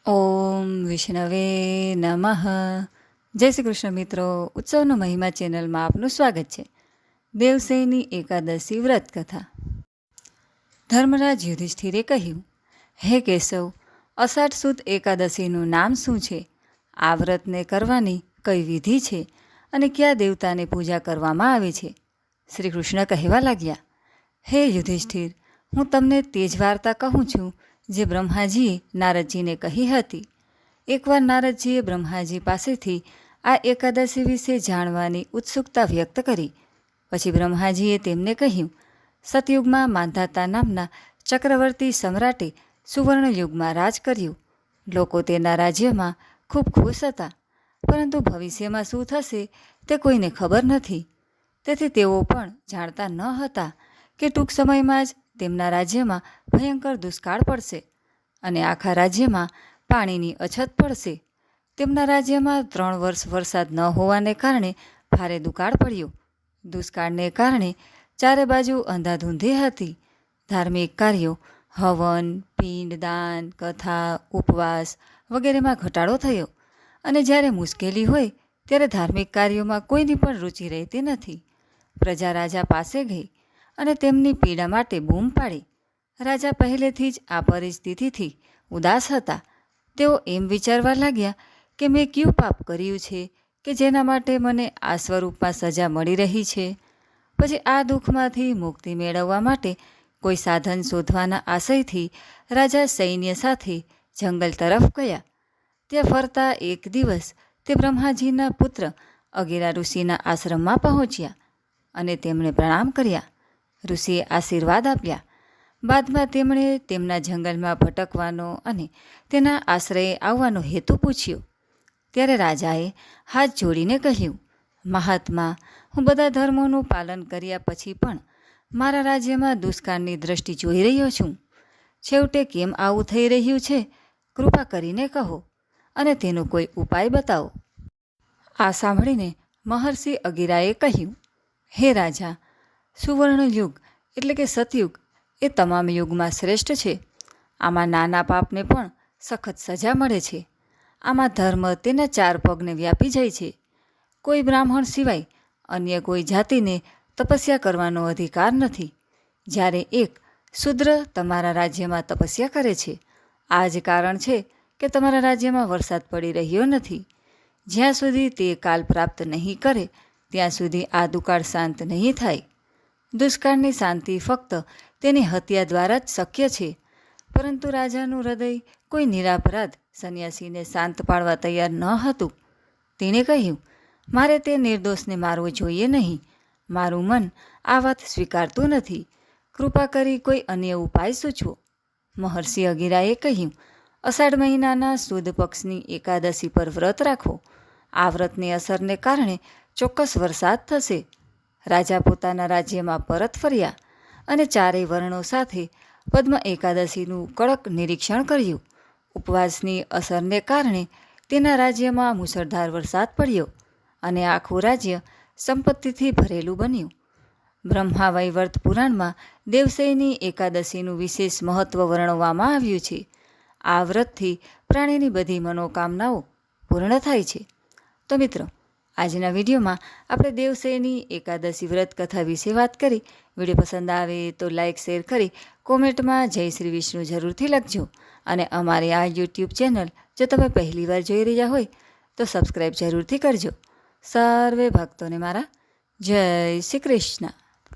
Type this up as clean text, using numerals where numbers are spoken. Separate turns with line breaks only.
ઓમ વિષ્ણવે નમઃ. જય શ્રી કૃષ્ણ મિત્રો. ઉત્સવનો મહિમા ચેનલમાં આપનું સ્વાગત છે. દેવસેની એકાદશી વ્રત કથા. ધર્મરાજ યુધિષ્ઠિરે કહ્યું, હે કેશવ, અષાઢ સુદ એકાદશીનું નામ શું છે? આ વ્રતને કરવાની કઈ વિધિ છે અને કયા દેવતાને પૂજા કરવામાં આવે છે? શ્રી કૃષ્ણ કહેવા લાગ્યા, હે યુધિષ્ઠિર, હું તમને તે જ વાર્તા કહું છું જે બ્રહ્માજીએ નારદજીને કહી હતી. એકવાર નારદજીએ બ્રહ્માજી પાસેથી આ એકાદશી વિશે જાણવાની ઉત્સુકતા વ્યક્ત કરી. પછી બ્રહ્માજીએ તેમને કહ્યું, સતયુગમાં માંધાતા નામના ચક્રવર્તી સમ્રાટે સુવર્ણયુગમાં રાજ કર્યું. લોકો તેના રાજ્યમાં ખૂબ ખુશ હતા, પરંતુ ભવિષ્યમાં શું થશે તે કોઈને ખબર નથી. તેથી તેઓ પણ જાણતા ન હતા કે ટૂંક સમયમાં જ તેમના રાજ્યમાં ભયંકર દુષ્કાળ પડશે અને આખા રાજ્યમાં પાણીની અછત પડશે. તેમના રાજ્યમાં 3 વર્ષ વરસાદ ન હોવાને કારણે ભારે દુકાળ પડ્યો. દુષ્કાળને કારણે ચારે બાજુ અંધાધૂંધી હતી. ધાર્મિક કાર્યો, હવન, પિંડદાન, કથા, ઉપવાસ વગેરેમાં ઘટાડો થયો અને જ્યારે મુશ્કેલી હોય ત્યારે ધાર્મિક કાર્યોમાં કોઈની પણ રુચિ રહેતી નથી. પ્રજા રાજા પાસે ગઈ અને તેમની પીડા માટે બૂમ પાડી. રાજા પહેલેથી જ આ પરિસ્થિતિથી ઉદાસ હતા. તેઓ એમ વિચારવા લાગ્યા કે મેં કયું પાપ કર્યું છે કે જેના માટે મને આ સ્વરૂપમાં સજા મળી રહી છે. પછી આ દુઃખમાંથી મુક્તિ મેળવવા માટે કોઈ સાધન શોધવાના આશયથી રાજા સૈન્ય સાથે જંગલ તરફ ગયા. ત્યાં ફરતા એક દિવસ તે બ્રહ્માજીના પુત્ર અગિરા ઋષિના આશ્રમમાં પહોંચ્યા અને તેમણે પ્રણામ કર્યા. ઋષિએ આશીર્વાદ આપ્યા. બાદમાં તેમણે તેમના જંગલમાં ભટકવાનો અને તેના આશ્રયે આવવાનો હેતુ પૂછ્યો. ત્યારે રાજાએ હાથ જોડીને કહ્યું, મહાત્મા, હું બધા ધર્મોનું પાલન કર્યા પછી પણ મારા રાજ્યમાં દુષ્કાળની દ્રષ્ટિ જોઈ રહ્યો છું. છેવટે કેમ આવું થઈ રહ્યું છે? કૃપા કરીને કહો અને તેનો કોઈ ઉપાય બતાવો. આ સાંભળીને મહર્ષિ અગિરાએ કહ્યું, હે રાજા, સુવર્ણયુગ એટલે કે સતયુગ એ તમામ યુગમાં શ્રેષ્ઠ છે. આમાં નાના પાપને પણ સખત સજા મળે છે. આમાં ધર્મ તેના 4 પગને વ્યાપી જાય છે. કોઈ બ્રાહ્મણ સિવાય અન્ય કોઈ જાતિને તપસ્યા કરવાનો અધિકાર નથી. જ્યારે એક શૂદ્ર તમારા રાજ્યમાં તપસ્યા કરે છે. આ જ કારણ છે કે તમારા રાજ્યમાં વરસાદ પડી રહ્યો નથી. જ્યાં સુધી તે કાલ પ્રાપ્ત નહીં કરે ત્યાં સુધી આ દુકાળ શાંત નહીં થાય. દુષ્કાળની શાંતિ ફક્ત તેની હત્યા દ્વારા જ શક્ય છે. પરંતુ રાજાનું હૃદય કોઈ નિરાપરાધ સંન્યાસીને શાંત પાડવા તૈયાર ન હતું. તેણે કહ્યું, મારે તે નિર્દોષને મારવો જોઈએ નહીં. મારું મન આ વાત સ્વીકારતું નથી. કૃપા કરી કોઈ અન્ય ઉપાય સૂચવો. મહર્ષિ અગિરાએ કહ્યું, અષાઢ મહિનાના સુદ પક્ષની એકાદશી પર વ્રત રાખો. આ વ્રતની અસરને કારણે ચોક્કસ વરસાદ થશે. રાજા પોતાના રાજ્યમાં પરત ફર્યા અને 4 વર્ણો સાથે પદ્મ એકાદશીનું કડક નિરીક્ષણ કર્યું. ઉપવાસની અસરને કારણે તેના રાજ્યમાં મુશળધાર વરસાદ પડ્યો અને આખું રાજ્ય સંપત્તિથી ભરેલું બન્યું. બ્રહ્મા વૈવર્ત પુરાણમાં દેવસેની એકાદશીનું વિશેષ મહત્વ વર્ણવવામાં આવ્યું છે. આ વ્રતથી પ્રાણીની બધી મનોકામનાઓ પૂર્ણ થાય છે. તો મિત્રો, આજના વિડીયોમાં આપણે દેવસેની એકાદશી વ્રત કથા વિશે વાત કરી. વિડીયો પસંદ આવે તો લાઇક શેર કરી કોમેન્ટમાં જય શ્રી વિષ્ણુ જરૂરથી લખજો. અને અમારી આ યુટ્યુબ ચેનલ જો તમે પહેલીવાર જોઈ રહ્યા હોય તો સબસ્ક્રાઈબ જરૂરથી કરજો. સર્વે ભક્તોને મારા જય શ્રી કૃષ્ણ.